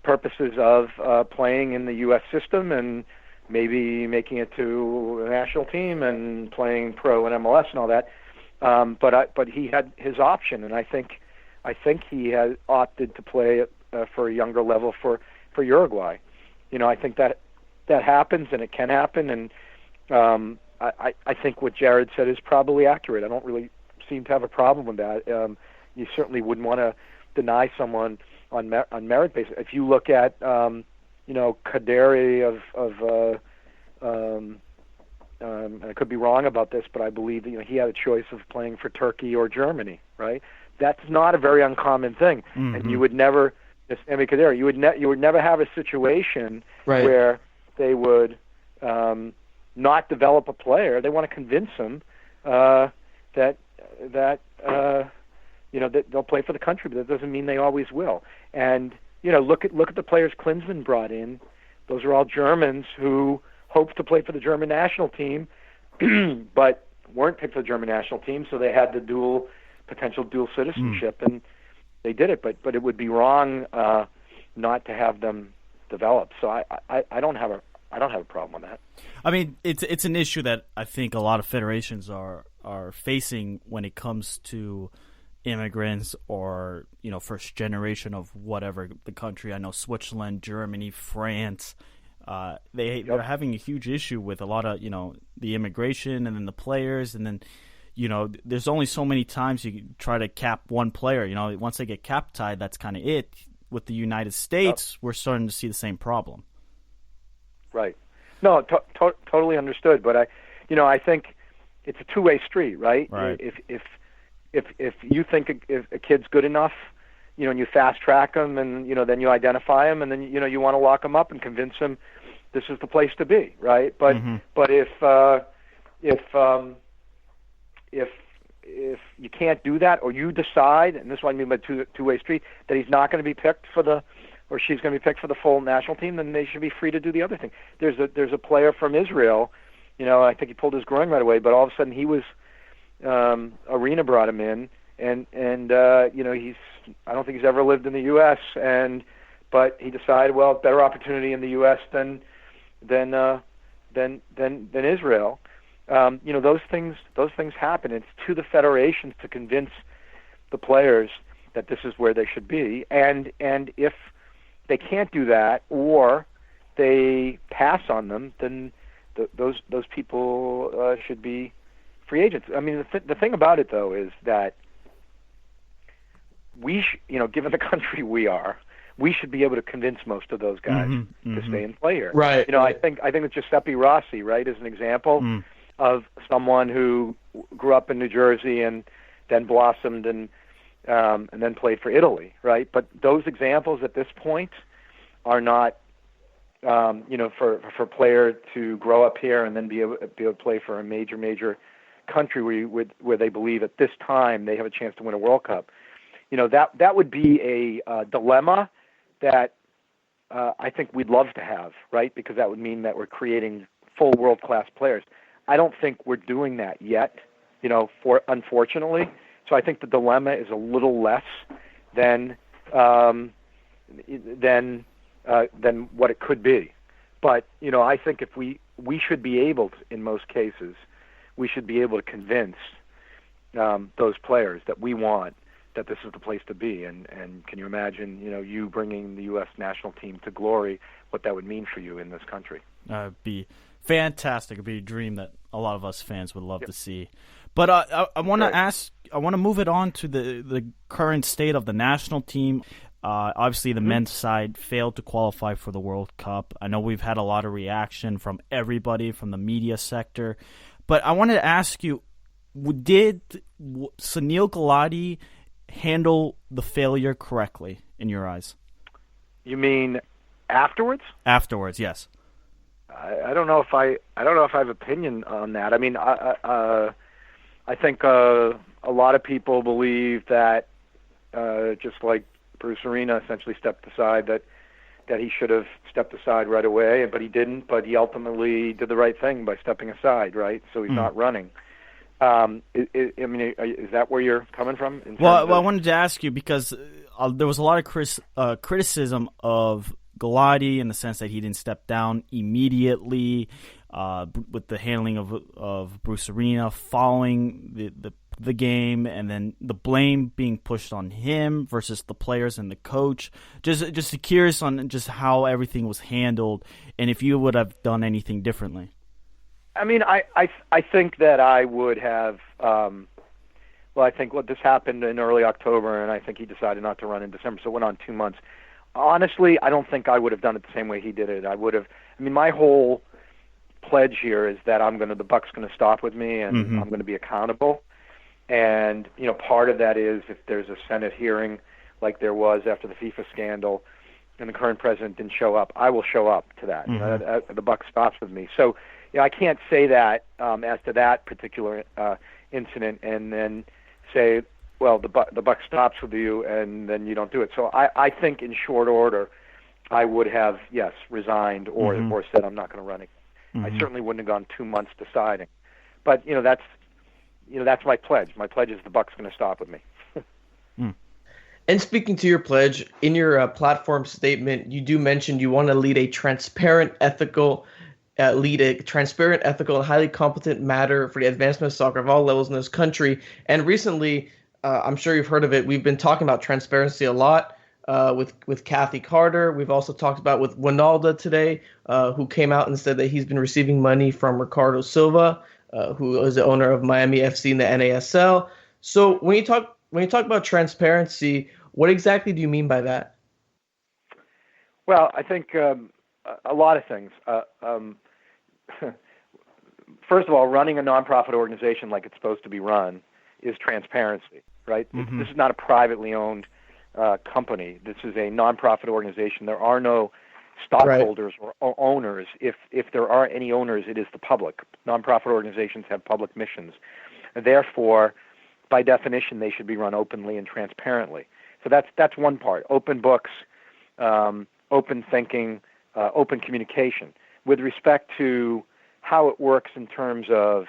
purposes of playing in the U.S. system and maybe making it to a national team and playing pro and MLS and all that. But he had his option, and I think he had opted to play for a younger level for Uruguay. I think that happens, and it can happen, and I think what Jared said is probably accurate. I don't really seem to have a problem with that. You certainly wouldn't want to deny someone on merit basis. If you look at Kaderi and I could be wrong about this, but I believe that he had a choice of playing for Turkey or Germany, right? That's not a very uncommon thing, and you would never, Sami Kaderi, you would never have a situation where they would not develop a player. They want to convince him that they'll play for the country, but that doesn't mean they always will. And look at the players Klinsmann brought in. Those are all Germans who hoped to play for the German national team, but weren't picked for the German national team, so they had the potential dual citizenship, and they did it. But it would be wrong not to have them develop. So I don't have a problem with that. I mean, it's an issue that I think a lot of federations are facing when it comes to immigrants or first generation of whatever the country. I know Switzerland, Germany, France. They're having a huge issue with a lot of the immigration and then the players, and then there's only so many times you try to cap one player. Once they get cap tied, that's kind of it. With the United States, we're starting to see the same problem. Right. No, totally understood. But I think it's a two-way street, right? If you think if a kid's good enough, and you fast track him, and then you identify him, and then you want to lock him up and convince him this is the place to be, right? But if you can't do that, or you decide, and this is what I mean by two-way street, that he's not going to be picked or she's going to be picked for the full national team, then they should be free to do the other thing. There's a player from Israel, I think he pulled his groin right away, but all of a sudden he was Arena brought him in, and he's I don't think he's ever lived in the U.S. But he decided, well, better opportunity in the U.S. than Israel. Those things happen. It's to the federations to convince the players that this is where they should be, and if they can't do that or they pass on them, then those people should be free agents. I mean, the thing about it though is that given the country we should be able to convince most of those guys to stay and play here. Right. I think that Giuseppe Rossi, right, is an example of someone who grew up in New Jersey and then blossomed and then played for Italy, right? But those examples at this point are not, for a player to grow up here and then be able to play for a major country where they believe at this time they have a chance to win a World Cup. That would be a dilemma that I think we'd love to have, right? Because that would mean that we're creating full world-class players. I don't think we're doing that yet, unfortunately. So I think the dilemma is a little less than what it could be. But I think if we should be able to, in most cases, we should be able to convince those players that we want that this is the place to be. And can you imagine, you bringing the U.S. national team to glory, what that would mean for you in this country? It'd be fantastic. It'd be a dream that a lot of us fans would love to see. But I want to ask, I want to move it on to the current state of the national team. Obviously, the men's side failed to qualify for the World Cup. I know we've had a lot of reaction from everybody, from the media sector. But I wanted to ask you, did Sunil Gulati handle the failure correctly in your eyes? You mean afterwards? Afterwards, yes. I don't know if I have opinion on that. I mean, I think a lot of people believe that just like Bruce Arena essentially stepped aside, that he should have stepped aside right away, but he didn't. But he ultimately did the right thing by stepping aside, right? So he's not running. Is that where you're coming from? Well, I wanted to ask you because there was a lot of criticism of Galati in the sense that he didn't step down immediately with the handling of Bruce Arena following the game, and then the blame being pushed on him versus the players and the coach. Just curious on just how everything was handled and if you would have done anything differently. I mean, I think that I would have. I think this happened in early October, and I think he decided not to run in December, so it went on 2 months. Honestly, I don't think I would have done it the same way he did it. My whole pledge here is that the buck's going to stop with me, and I'm going to be accountable. And part of that is if there's a Senate hearing like there was after the FIFA scandal, and the current president didn't show up, I will show up to that. The buck stops with me. So I can't say that as to that particular incident, and then say, well, the buck stops with you, and then you don't do it. So I think in short order, I would have, yes, resigned or said I'm not going to run again. I certainly wouldn't have gone 2 months deciding. But that's my pledge. My pledge is the buck's going to stop with me. And speaking to your pledge, in your platform statement, you do mention you want to lead a transparent, ethical, and highly competent matter for the advancement of soccer of all levels in this country. And recently, I'm sure you've heard of it, we've been talking about transparency a lot with Kathy Carter. We've also talked about with Winalda today, who came out and said that he's been receiving money from Ricardo Silva, who is the owner of Miami FC in the NASL. So when you talk about transparency, what exactly do you mean by that? Well, I think a lot of things. First of all, running a nonprofit organization like it's supposed to be run is transparency, right? This is not a privately owned company. This is a nonprofit organization. There are no stockholders or owners. If there are any owners, it is the public. Nonprofit organizations have public missions. And therefore, by definition, they should be run openly and transparently. So that's one part. Open books, open thinking, open communication. With respect to how it works in terms of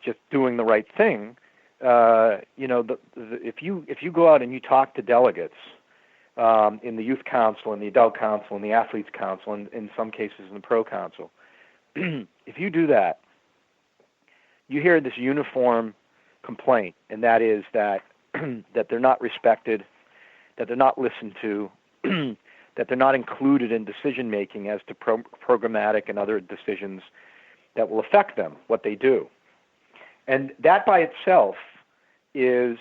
just doing the right thing, if you go out and you talk to delegates in the youth council, in the adult council, in the athletes council, and in some cases in the pro council, if you do that, you hear this uniform complaint, and that is that that they're not respected, that they're not listened to, that they're not included in decision making as to programmatic and other decisions that will affect them, what they do. And that by itself is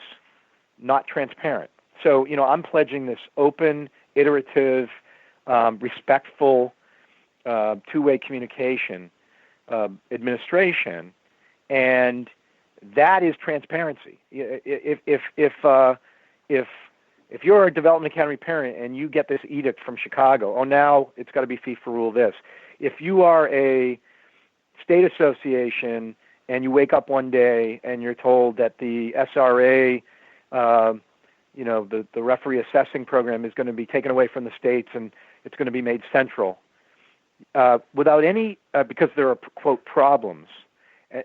not transparent. So, I'm pledging this open, iterative, respectful, two-way communication administration, and that is transparency. If you're a development academy parent and you get this edict from Chicago, now it's got to be FIFA rule this. If you are a state association and you wake up one day and you're told that the SRA, the referee assessing program is going to be taken away from the states and it's going to be made central, without any, because there are, quote, problems.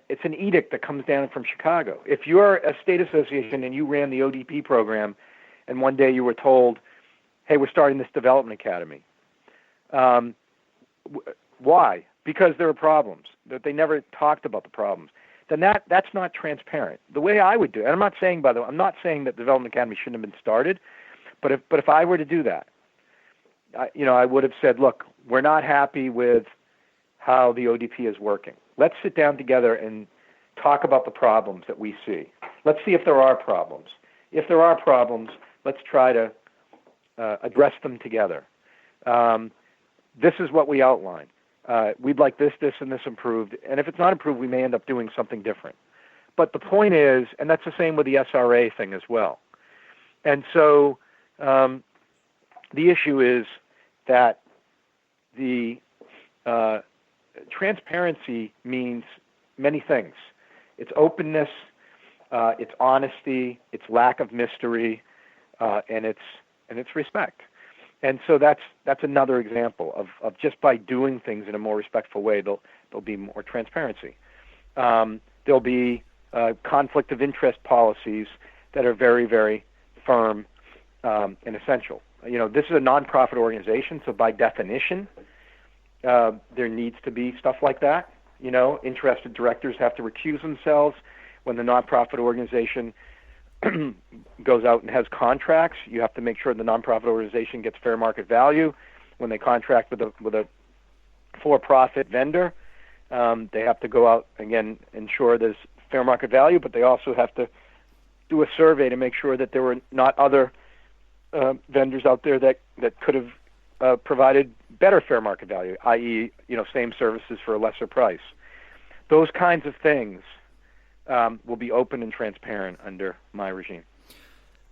It's an edict that comes down from Chicago. If you're a state association and you ran the ODP program and one day you were told, hey, we're starting this development academy. Why? Because there are problems, that they never talked about the problems. Then that's not transparent. The way I would do it, and I'm not saying, by the way, I'm not saying that development academy shouldn't have been started, but if I were to do that, I would have said, look, we're not happy with how the ODP is working. Let's sit down together and talk about the problems that we see. Let's see if there are problems. If there are problems, let's try to address them together. This is what we outlined. We'd like this, and this improved. And if it's not improved, we may end up doing something different. But the point is, and that's the same with the SRA thing as well. And so the issue is that the transparency means many things. It's openness, it's honesty, it's lack of mystery, and it's respect. And so that's another example of just by doing things in a more respectful way, there'll be more transparency. There'll be conflict of interest policies that are very, very firm and essential. This is a nonprofit organization, so by definition, there needs to be stuff like that. Interested directors have to recuse themselves when the nonprofit organization goes out and has contracts. You have to make sure the nonprofit organization gets fair market value when they contract with a for-profit vendor. They have to go out, again, ensure there's fair market value, but they also have to do a survey to make sure that there were not other vendors out there that could have provided better fair market value, i.e., same services for a lesser price. Those kinds of things will be open and transparent under my regime.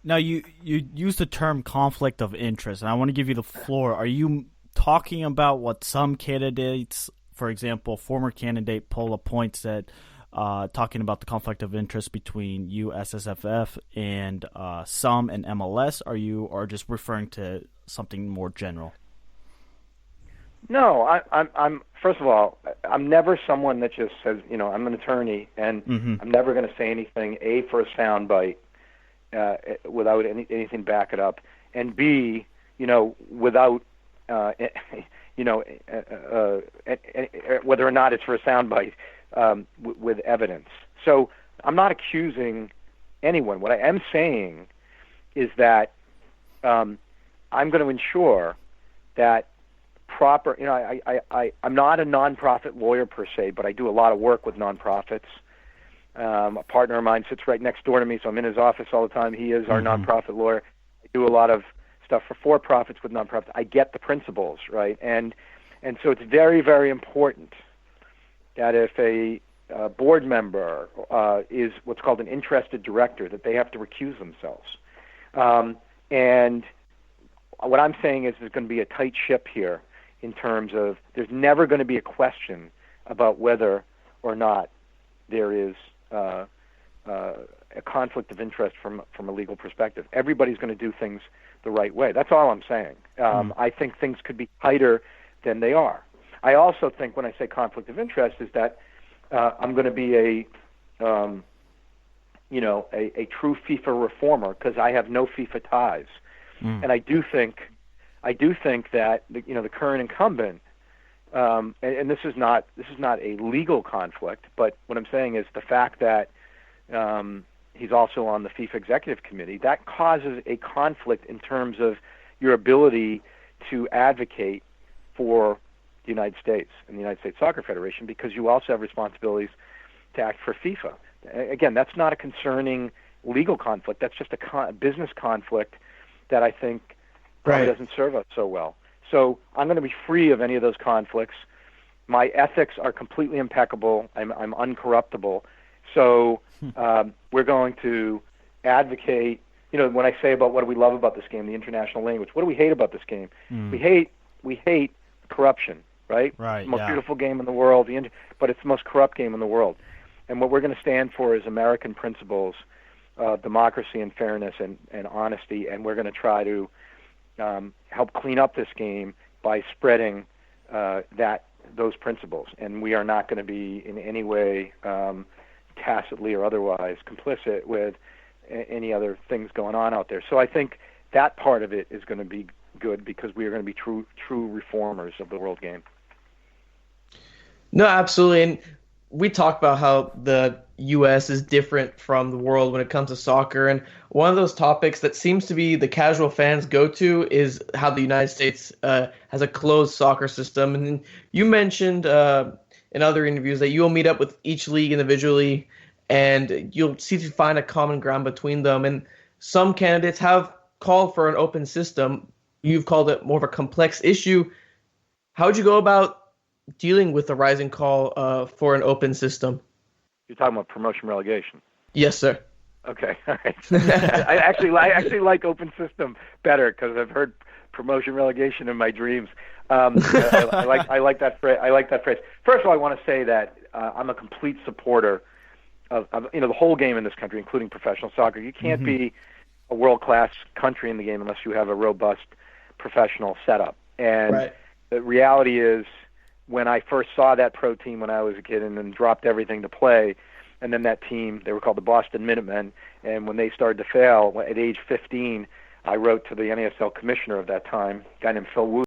Now, you use the term conflict of interest, and I want to give you the floor. Are you talking about what some candidates, for example, former candidate Paula Point said, talking about the conflict of interest between USSF and some and MLS? Are you just referring to something more general? No, I'm. First of all, I'm never someone that just says, I'm an attorney, and I'm never going to say anything for a soundbite without anything back it up, and B, without whether or not it's for a soundbite with evidence. So I'm not accusing anyone. What I am saying is that I'm going to ensure that proper, I'm not a nonprofit lawyer per se, but I do a lot of work with nonprofits. A partner of mine sits right next door to me, so I'm in his office all the time. He is our nonprofit lawyer. I do a lot of stuff for profits with nonprofits. I get the principles, right? And so it's very, very important that if a board member is what's called an interested director, that they have to recuse themselves. And what I'm saying is there's going to be a tight ship here in terms of there's never going to be a question about whether or not there is a conflict of interest from a legal perspective. Everybody's going to do things the right way. That's all I'm saying. I think things could be tighter than they are. I also think when I say conflict of interest is that I'm going to be a true FIFA reformer because I have no FIFA ties, and I do think that the current incumbent, and this is not a legal conflict, but what I'm saying is the fact that he's also on the FIFA executive committee, that causes a conflict in terms of your ability to advocate for the United States and the United States Soccer Federation, because you also have responsibilities to act for FIFA. Again, that's not a concerning legal conflict. That's just a business conflict that I think probably doesn't serve us so well. So I'm going to be free of any of those conflicts. My ethics are completely impeccable. I'm uncorruptible. So we're going to advocate. When I say about what do we love about this game, the international language, what do we hate about this game? We hate corruption, right? Right. It's the most beautiful game in the world, but it's the most corrupt game in the world. And what we're going to stand for is American principles of democracy and fairness and honesty, and we're going to try to help clean up this game by spreading those principles. And we are not going to be in any way tacitly or otherwise complicit with any other things going on out there. So I think that part of it is going to be good because we are going to be true reformers of the world game. No, absolutely. And we talk about how the U.S. is different from the world when it comes to soccer. And one of those topics that seems to be the casual fans go to is how the United States has a closed soccer system. And you mentioned in other interviews that you'll meet up with each league individually and you'll see to find a common ground between them. And some candidates have called for an open system. You've called it more of a complex issue. How would you go about dealing with the rising call for an open system? You're talking about promotion relegation. Yes, sir. Okay, all right. I actually like open system better because I've heard promotion relegation in my dreams. I like that phrase. I like that phrase. First of all, I want to say that I'm a complete supporter of the whole game in this country, including professional soccer. You can't be a world-class country in the game unless you have a robust professional setup. And the reality is, when I first saw that pro team when I was a kid and then dropped everything to play, and then that team, they were called the Boston Minutemen, and when they started to fail, at age 15, I wrote to the NASL commissioner of that time, a guy named Phil Wu,